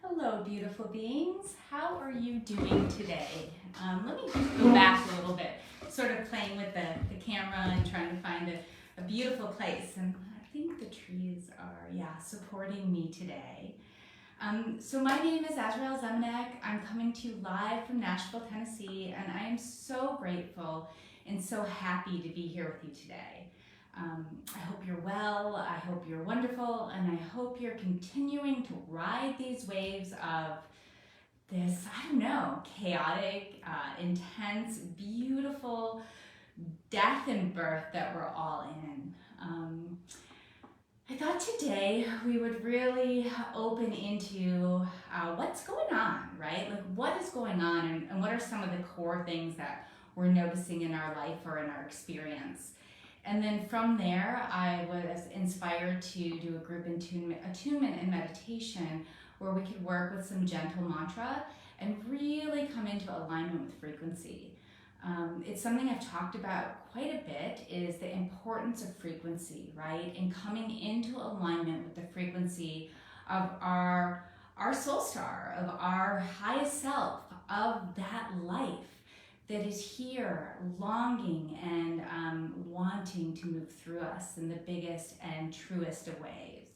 Hello, beautiful beings. How are you doing today? Let me just go back a little bit, sort of playing with the camera and trying to find a beautiful place. And I think the trees are, supporting me today. So my name is Azrael Zemanek. I'm coming to you live from Nashville, Tennessee, and I am so grateful and so happy to be here with you today. I hope you're well, I hope you're wonderful, and I hope you're continuing to ride these waves of this, chaotic, intense, beautiful death and birth that we're all in. I thought today we would really open into what's going on, right? Like what is going on and what are some of the core things that we're noticing in our life or in our experience. And then from there, I was inspired to do a group attunement and meditation where we could work with some gentle mantra and really come into alignment with frequency. It's something I've talked about quite a bit, is the importance of frequency, right? And coming into alignment with the frequency of our soul star, of our highest self, of that life that is here longing and wanting to move through us in the biggest and truest of ways.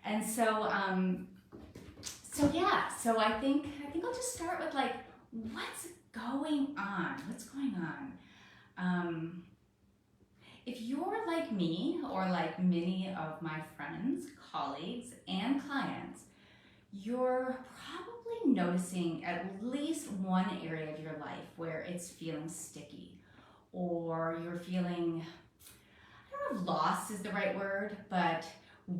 And so I think I'll just start with like, what's going on? What's going on? If you're like me or like many of my friends, colleagues, and clients, you're probably noticing at least one area of your life where it's feeling sticky, or you're feeling, I don't know if lost is the right word, but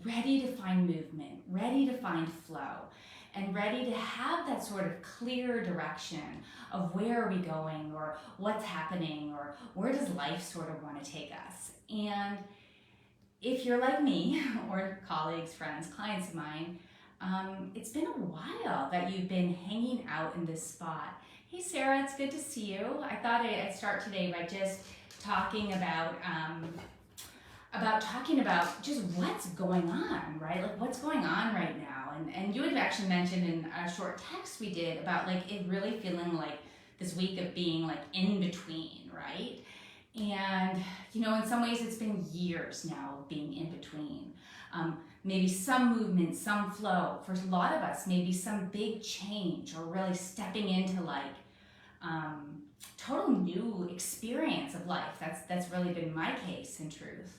ready to find movement, ready to find flow, and ready to have that sort of clear direction of where are we going, or what's happening, or where does life sort of want to take us. And if you're like me, or colleagues, friends, clients of mine, it's been a while that you've been hanging out in this spot. Hey Sarah, it's good to see you. I thought I'd start today by just talking about just what's going on, right? Like what's going on right now. And you had actually mentioned in a short text we did about like it really feeling like this week of being like in between, right? And in some ways it's been years now of being in between. Maybe some movement, some flow. For a lot of us, maybe some big change or really stepping into like total new experience of life. That's really been my case in truth.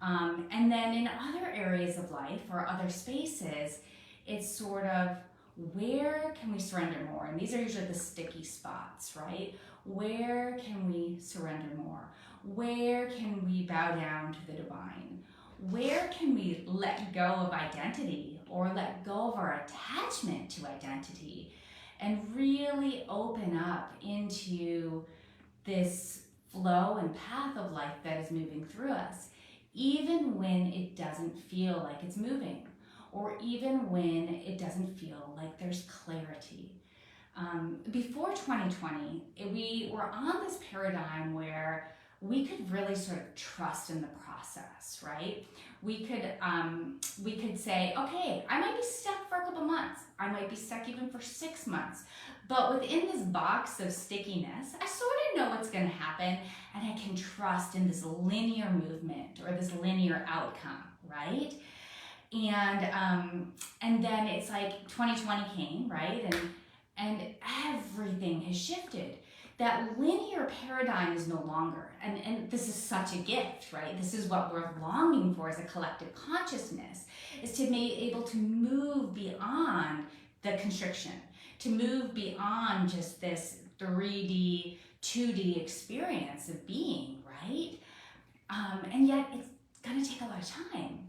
And then in other areas of life or other spaces, it's sort of where can we surrender more? And these are usually the sticky spots, right? Where can we surrender more? Where can we bow down to the divine? Where can we let go of identity or let go of our attachment to identity and really open up into this flow and path of life that is moving through us, even when it doesn't feel like it's moving, or even when it doesn't feel like there's clarity. Before 2020, we were on this paradigm where we could really sort of trust in the process, right? We could say, okay, I might be stuck for a couple months. I might be stuck even for 6 months. But within this box of stickiness, I sort of know what's going to happen, and I can trust in this linear movement or this linear outcome, right? And then it's like 2020 came, right? And everything has shifted. That linear paradigm is no longer, and this is such a gift, right? This is what we're longing for as a collective consciousness, is to be able to move beyond the constriction, to move beyond just this 3D, 2D experience of being, right? And yet it's gonna take a lot of time.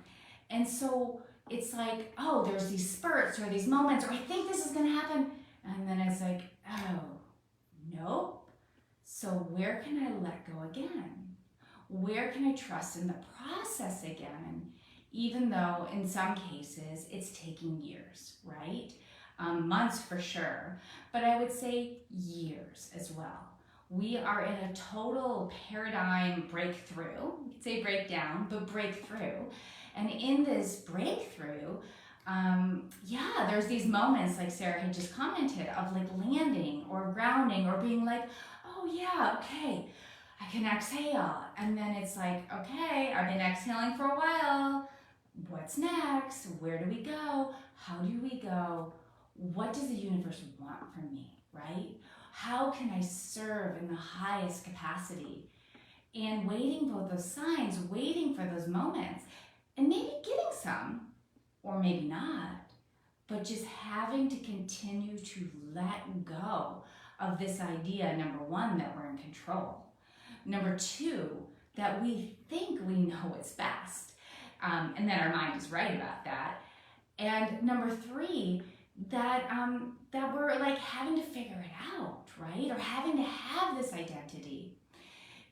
And so it's like, oh, there's these spurts or these moments, or I think this is gonna happen. And then it's like, oh, nope. So where can I let go again? Where can I trust in the process again, even though in some cases it's taking years, right? Months for sure, but I would say years as well. We are in a total paradigm breakthrough. You could say breakdown, but breakthrough. And in this breakthrough, yeah, there's these moments like Sarah had just commented of like landing or grounding or being like, oh yeah, okay, I can exhale. And then it's like, okay, I've been exhaling for a while. What's next? Where do we go? How do we go? What does the universe want from me, right? How can I serve in the highest capacity? And waiting for those signs, waiting for those moments, and maybe getting some, or maybe not, but just having to continue to let go of this idea, number one, that we're in control. Number two, that we think we know what's best, and that our mind is right about that. And number three, that that we're like having to figure it out, right? Or having to have this identity.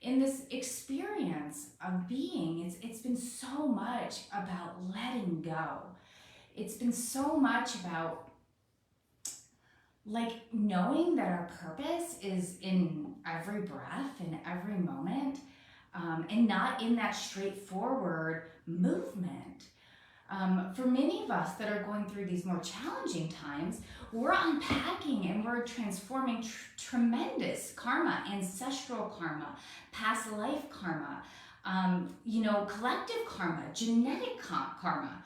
In this experience of being, it's been so much about letting go. It's been so much about like knowing that our purpose is in every breath, in every moment, and not in that straightforward movement. For many of us that are going through these more challenging times, we're unpacking and we're transforming tremendous karma, ancestral karma, past life karma, collective karma, genetic karma.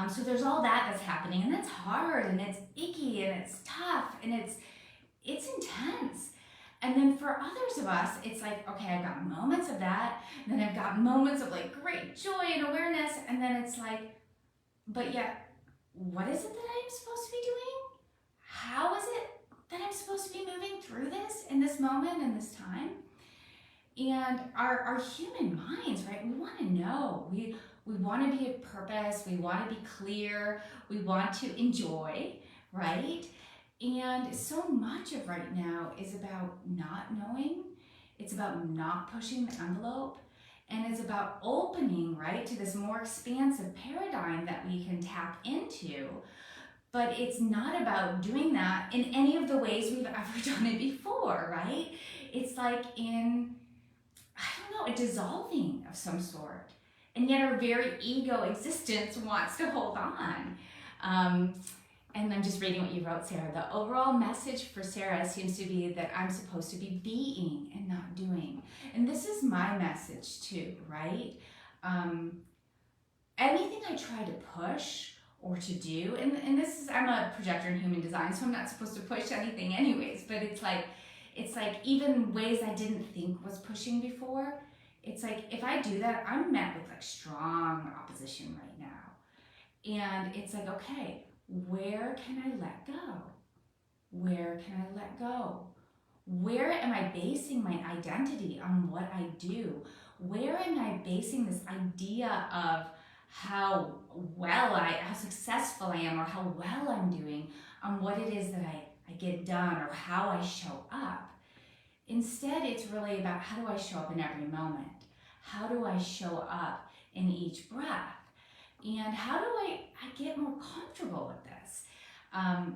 So there's all that that's happening, and that's hard, and it's icky, and it's tough, and it's intense. And then for others of us, it's like, okay, I've got moments of that, and then I've got moments of like great joy and awareness, and then it's like, but yet, what is it that I'm supposed to be doing? How is it that I'm supposed to be moving through this in this moment, in this time? And our human minds, right? We want to know. We want to be at purpose. We want to be clear. We want to enjoy, right? And so much of right now is about not knowing. It's about not pushing the envelope. And it's about opening, right, to this more expansive paradigm that we can tap into. But it's not about doing that in any of the ways we've ever done it before, right? It's like in, I don't know, a dissolving of some sort. And yet our very ego existence wants to hold on. And I'm just reading what you wrote, Sarah. The overall message for Sarah seems to be that I'm supposed to be being and not doing. And this is my message too, right? Anything I try to push or to do, and this is, I'm a projector in human design, so I'm not supposed to push anything anyways, but it's like even ways I didn't think was pushing before, it's like if I do that, I'm met with like strong opposition right now. And it's like, okay, where can I let go? Where can I let go? Where am I basing my identity on what I do? Where am I basing this idea of how successful I am, or how well I'm doing, on what it is that I get done, or how I show up? Instead, it's really about how do I show up in every moment? How do I show up in each breath? And how do I get more comfortable with this?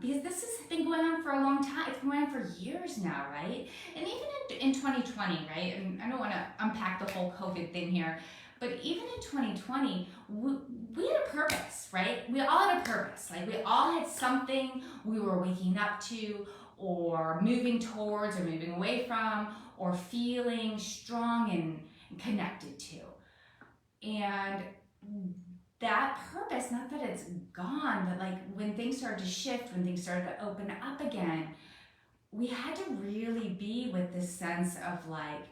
Because this has been going on for a long time. It's been going on for years now, right? And even in 2020, right? And I don't want to unpack the whole COVID thing here, but even in 2020, we had a purpose, right? We all had a purpose. Like we all had something we were waking up to, or moving towards, or moving away from, or feeling strong and connected to. And that purpose, not that it's gone, but like when things started to shift, when things started to open up again, we had to really be with this sense of like,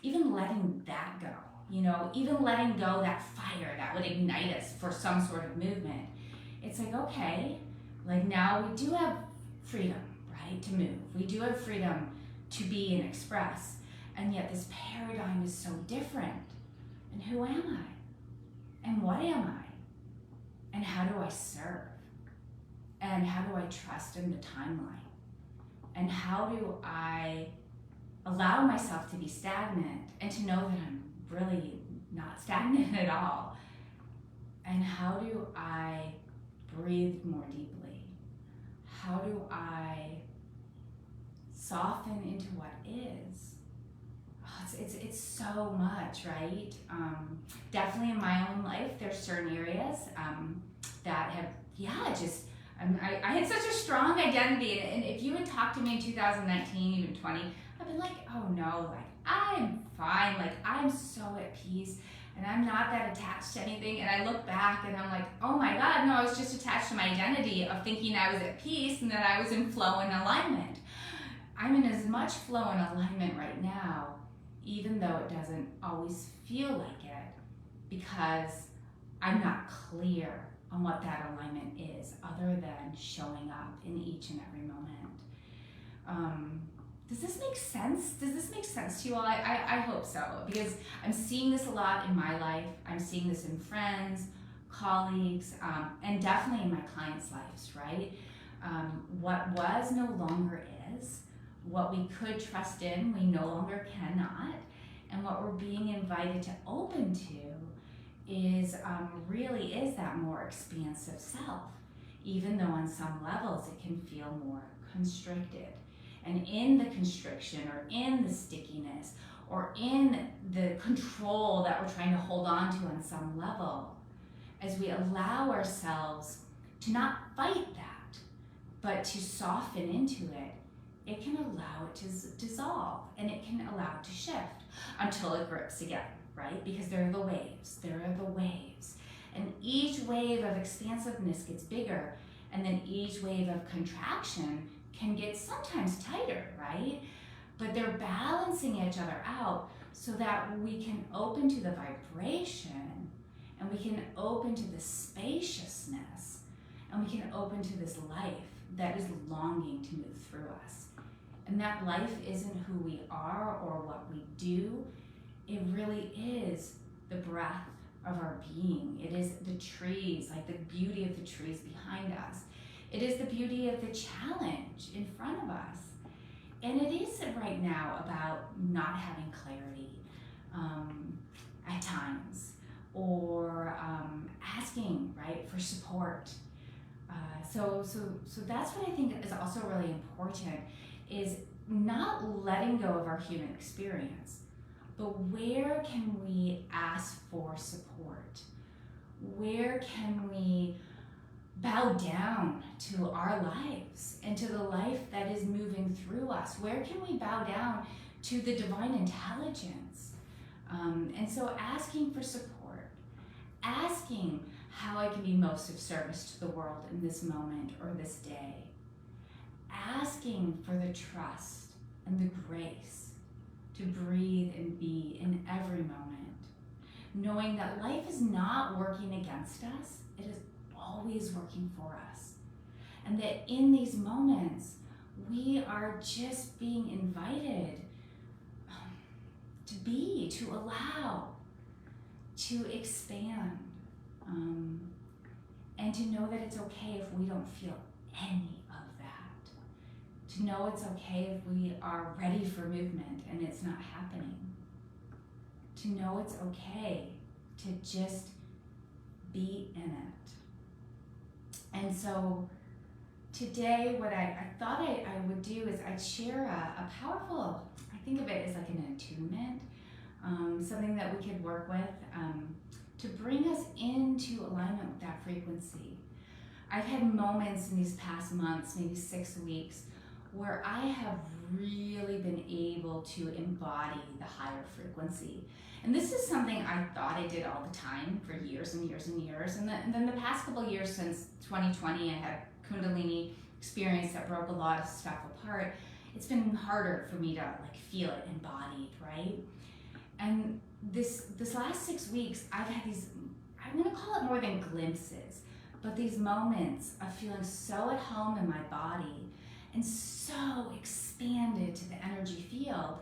even letting that go, even letting go that fire that would ignite us for some sort of movement. It's like, okay, like now we do have freedom, right, to move. We do have freedom to be and express. And yet this paradigm is so different. And who am I? And what am I? And how do I serve? And how do I trust in the timeline? And how do I allow myself to be stagnant and to know that I'm really not stagnant at all? And how do I breathe more deeply? How do I soften into what is? It's so much, right? Definitely in my own life, there's certain areas that have, I had such a strong identity, and if you had talked to me in 2019, even 20, I'd been like, oh no, like I'm fine, like I'm so at peace, and I'm not that attached to anything. And I look back and I'm like, oh my God, no, I was just attached to my identity of thinking I was at peace and that I was in flow and alignment. I'm in as much flow and alignment right now, even though it doesn't always feel like it, because I'm not clear on what that alignment is, other than showing up in each and every moment. Does this make sense? Does this make sense to you all? I hope so, because I'm seeing this a lot in my life. I'm seeing this in friends, colleagues, and definitely in my clients' lives, right? What was no longer is. What we could trust in, we no longer cannot. And what we're being invited to open to is really is that more expansive self, even though on some levels it can feel more constricted. And in the constriction, or in the stickiness, or in the control that we're trying to hold on to on some level, as we allow ourselves to not fight that, but to soften into it, it can allow it to dissolve, and it can allow it to shift until it grips again, right? Because there are the waves. And each wave of expansiveness gets bigger, and then each wave of contraction can get sometimes tighter, right? But they're balancing each other out so that we can open to the vibration, and we can open to the spaciousness, and we can open to this life that is longing to move through us. And that life isn't who we are or what we do. It really is the breath of our being. It is the trees, like the beauty of the trees behind us. It is the beauty of the challenge in front of us. And it is right now about not having clarity at times, or asking, right, for support. So that's what I think is also really important, is not letting go of our human experience, but where can we ask for support? Where can we bow down to our lives and to the life that is moving through us? Where can we bow down to the divine intelligence? And so asking for support, asking how I can be most of service to the world in this moment or this day, asking for the trust and the grace to breathe and be in every moment, knowing that life is not working against us, it is always working for us. And that in these moments, we are just being invited to be, to allow, to expand, and to know that it's okay if we don't feel any of that. To know it's okay if we are ready for movement and it's not happening. To know it's okay to just be in it. And so today, what I thought I would do is I'd share a powerful, I think of it as like an attunement, something that we could work with to bring us into alignment with that frequency. I've had moments in these past months, maybe 6 weeks, where I have really been able to embody the higher frequency. And this is something I thought I did all the time for years and years and years. And then the past couple of years, since 2020, I had Kundalini experience that broke a lot of stuff apart. It's been harder for me to like feel it embodied, right? And this last 6 weeks, I've had these, I'm gonna call it more than glimpses, but these moments of feeling so at home in my body and so expanded to the energy field,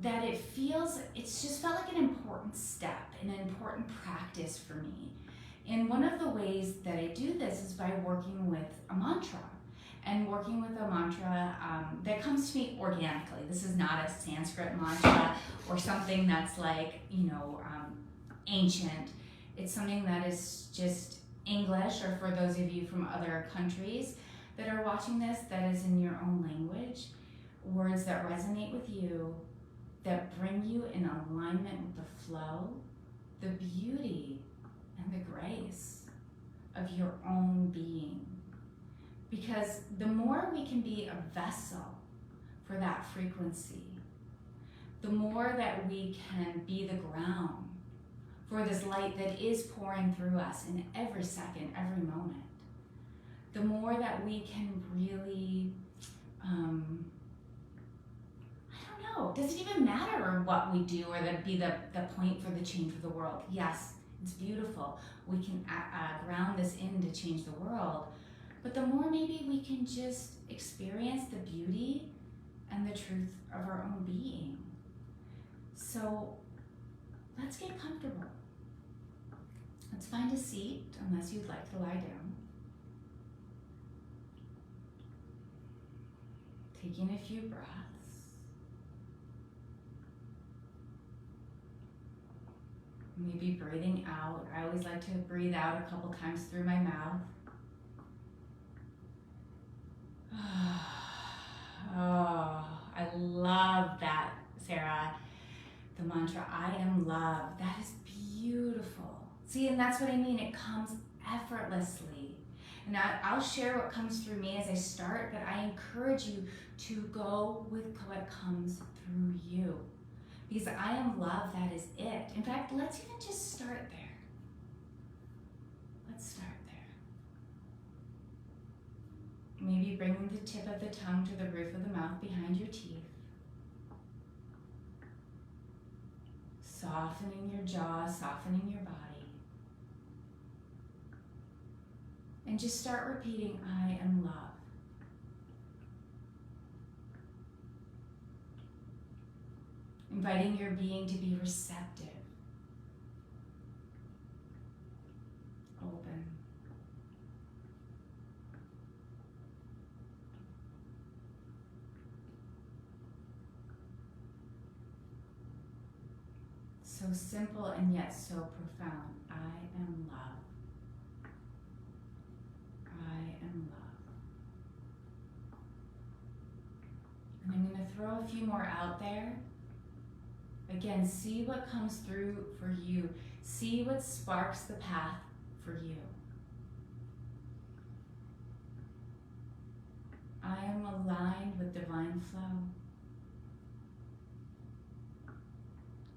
that it's just felt like an important step, an important practice for me. And one of the ways that I do this is by working with a mantra, and working with a mantra that comes to me organically. This is not a Sanskrit mantra or something that's like, ancient. It's something that is just English, or for those of you from other countries that are watching this, that is in your own language, words that resonate with you, that bring you in alignment with the flow, the beauty, and the grace of your own being. Because the more we can be a vessel for that frequency, the more that we can be the ground for this light that is pouring through us in every second, every moment, the more that we can really, I don't know, does it even matter what we do or that be the point for the change of the world? Yes, it's beautiful. We can ground this in to change the world. But the more maybe we can just experience the beauty and the truth of our own being. So let's get comfortable. Let's find a seat, unless you'd like to lie down. Taking a few breaths. Maybe breathing out. I always like to breathe out a couple times through my mouth. Oh, I love that, Sarah. The mantra, I am love. That is beautiful. See, and that's what I mean. It comes effortlessly. And I'll share what comes through me as I start, but I encourage you to go with what comes through you. Because I am love, that is it. In fact, let's even just start there. Let's start there. Maybe bringing the tip of the tongue to the roof of the mouth behind your teeth. Softening your jaw, softening your body. And just start repeating, I am love. Inviting your being to be receptive, open. So simple and yet so profound. I am love. I am love. And I'm going to throw a few more out there. Again, see what comes through for you. See what sparks the path for you. I am aligned with divine flow.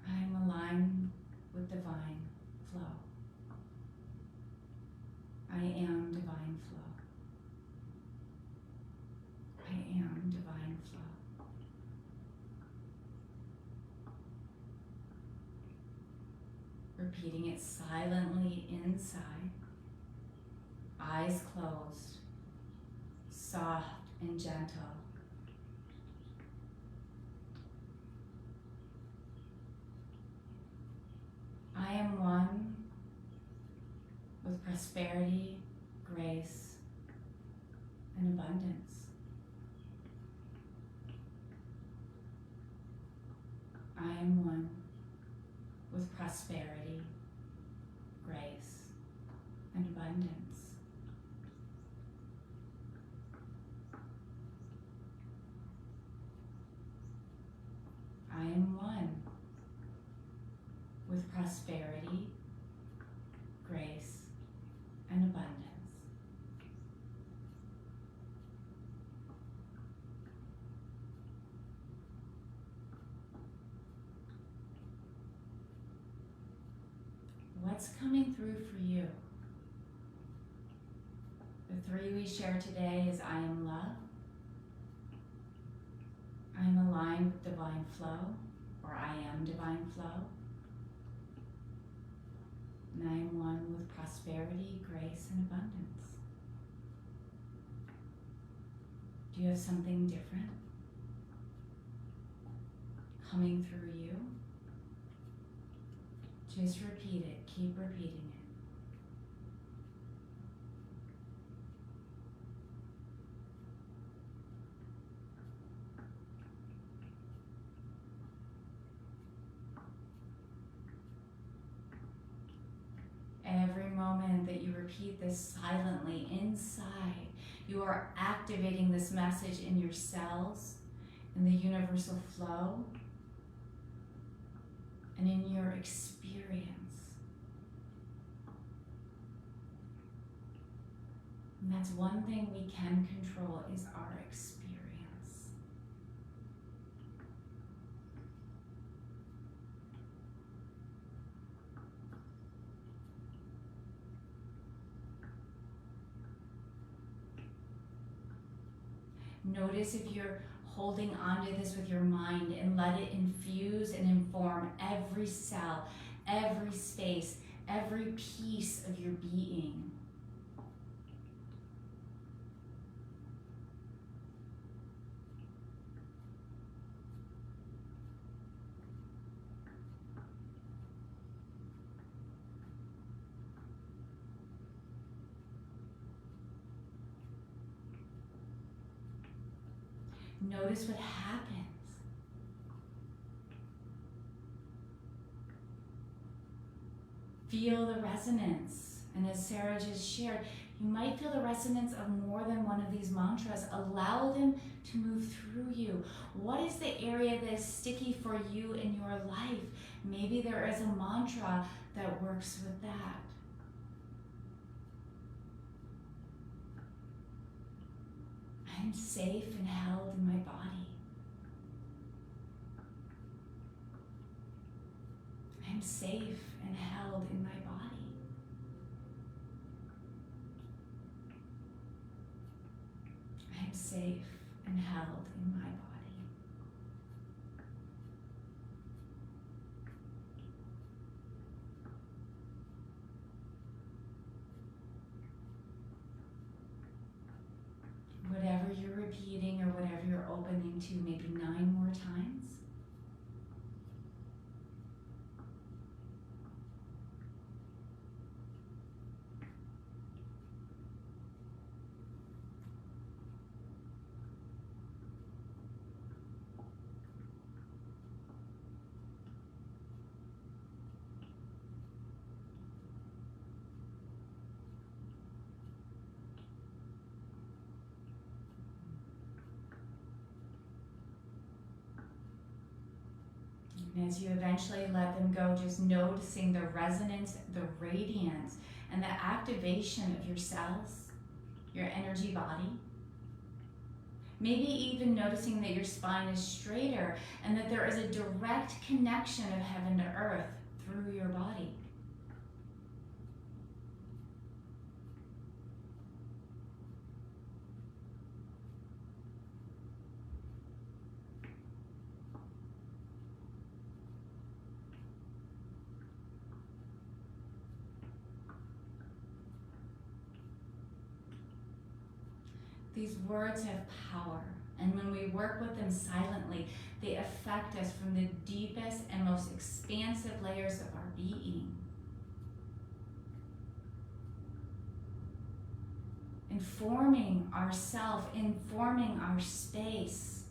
I am aligned with divine flow. I am divine flow. I am divine flow. Repeating it silently inside, eyes closed, soft and gentle. I am one with prosperity, grace, and abundance. I am one with prosperity, grace, and abundance. I am one with prosperity, grace, and abundance. What's coming through for you? The three we share today is I am love, I am aligned with divine flow, or I am divine flow, and I am one with prosperity, grace, and abundance. Do you have something different coming through you? Just repeat it. Keep repeating it. Every moment that you repeat this silently inside, you are activating this message in your cells, in the universal flow, and in your experience. And that's one thing we can control is our experience. Notice if you're holding on to this with your mind, and let it infuse and inform every cell, every space, every piece of your being. Notice what happens. Feel the resonance. And as Sarah just shared, you might feel the resonance of more than one of these mantras. Allow them to move through you. What is the area that is sticky for you in your life? Maybe there is a mantra that works with that. I'm safe and held in my body. I'm safe and held in my body. I'm safe and held in my body. Whatever you're repeating or whatever you're opening to, maybe 9 more times. And as you eventually let them go, just noticing the resonance, the radiance, and the activation of your cells, your energy body. Maybe even noticing that your spine is straighter and that there is a direct connection of heaven to earth through your body. These words have power, and when we work with them silently, they affect us from the deepest and most expansive layers of our being. Informing ourself, informing our space.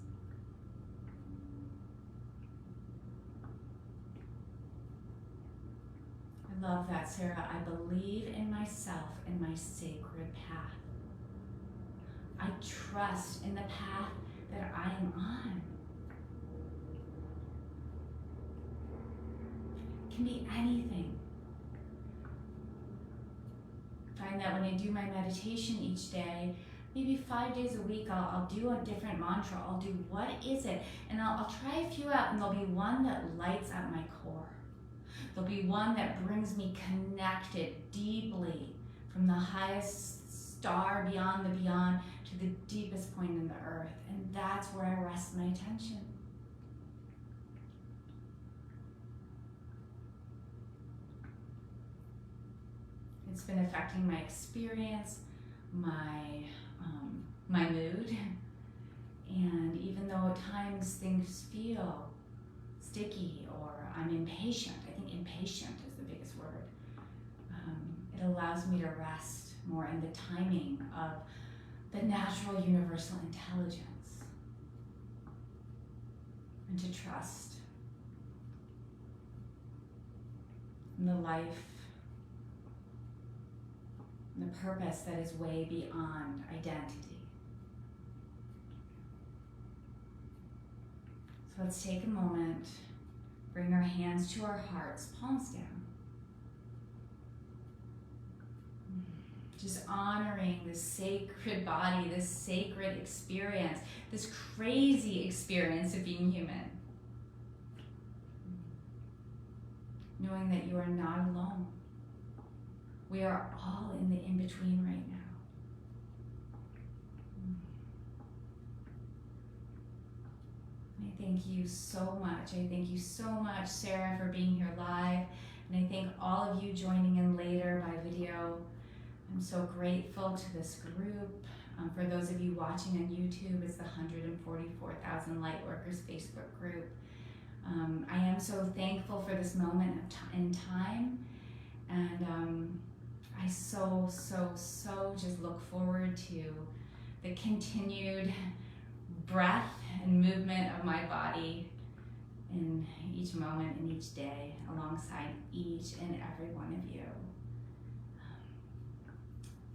I love that, Sarah. I believe in myself and my sacred path. I trust in the path that I am on. It can be anything. I find that when I do my meditation each day, maybe 5 days a week, I'll do a different mantra. I'll do what is it? And I'll try a few out, and there'll be one that lights up my core. There'll be one that brings me connected deeply from the highest star beyond the beyond to the deepest point in the earth, and that's where I rest my attention. It's been affecting my experience, my mood, and even though at times things feel sticky or I'm impatient, I think impatient is the biggest word, it allows me to rest more in the timing of the natural universal intelligence, and to trust in the life and the purpose that is way beyond identity. So let's take a moment, bring our hands to our hearts, palms down. Just honoring this sacred body, this sacred experience, this crazy experience of being human. Knowing that you are not alone. We are all in the in-between right now. I thank you so much. I thank you so much, Sarah, for being here live. And I thank all of you joining in later by video. I'm so grateful to this group. For those of you watching on YouTube, it's the 144,000 Lightworkers Facebook group. I am so thankful for this moment in time. And I so just look forward to the continued breath and movement of my body in each moment, in each day, alongside each and every one of you.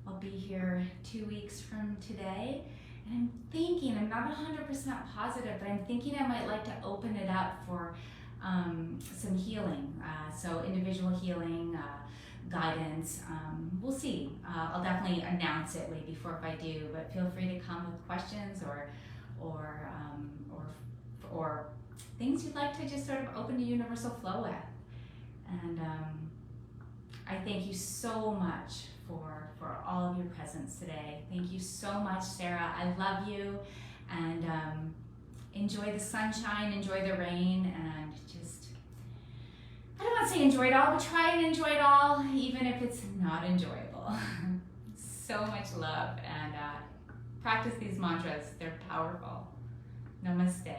I'll be here 2 weeks from today, and I'm thinking, I'm not 100% positive, but I'm thinking I might like to open it up for some healing, so individual healing, guidance. We'll see. I'll definitely announce it way before if I do, but feel free to come with questions or things you'd like to just sort of open to universal flow with. And I thank you so much for all of your presence today. Thank you so much, Sarah. I love you, and enjoy the sunshine, enjoy the rain, and just, I don't want to say enjoy it all, but try and enjoy it all, even if it's not enjoyable. So much love, and practice these mantras. They're powerful. Namaste.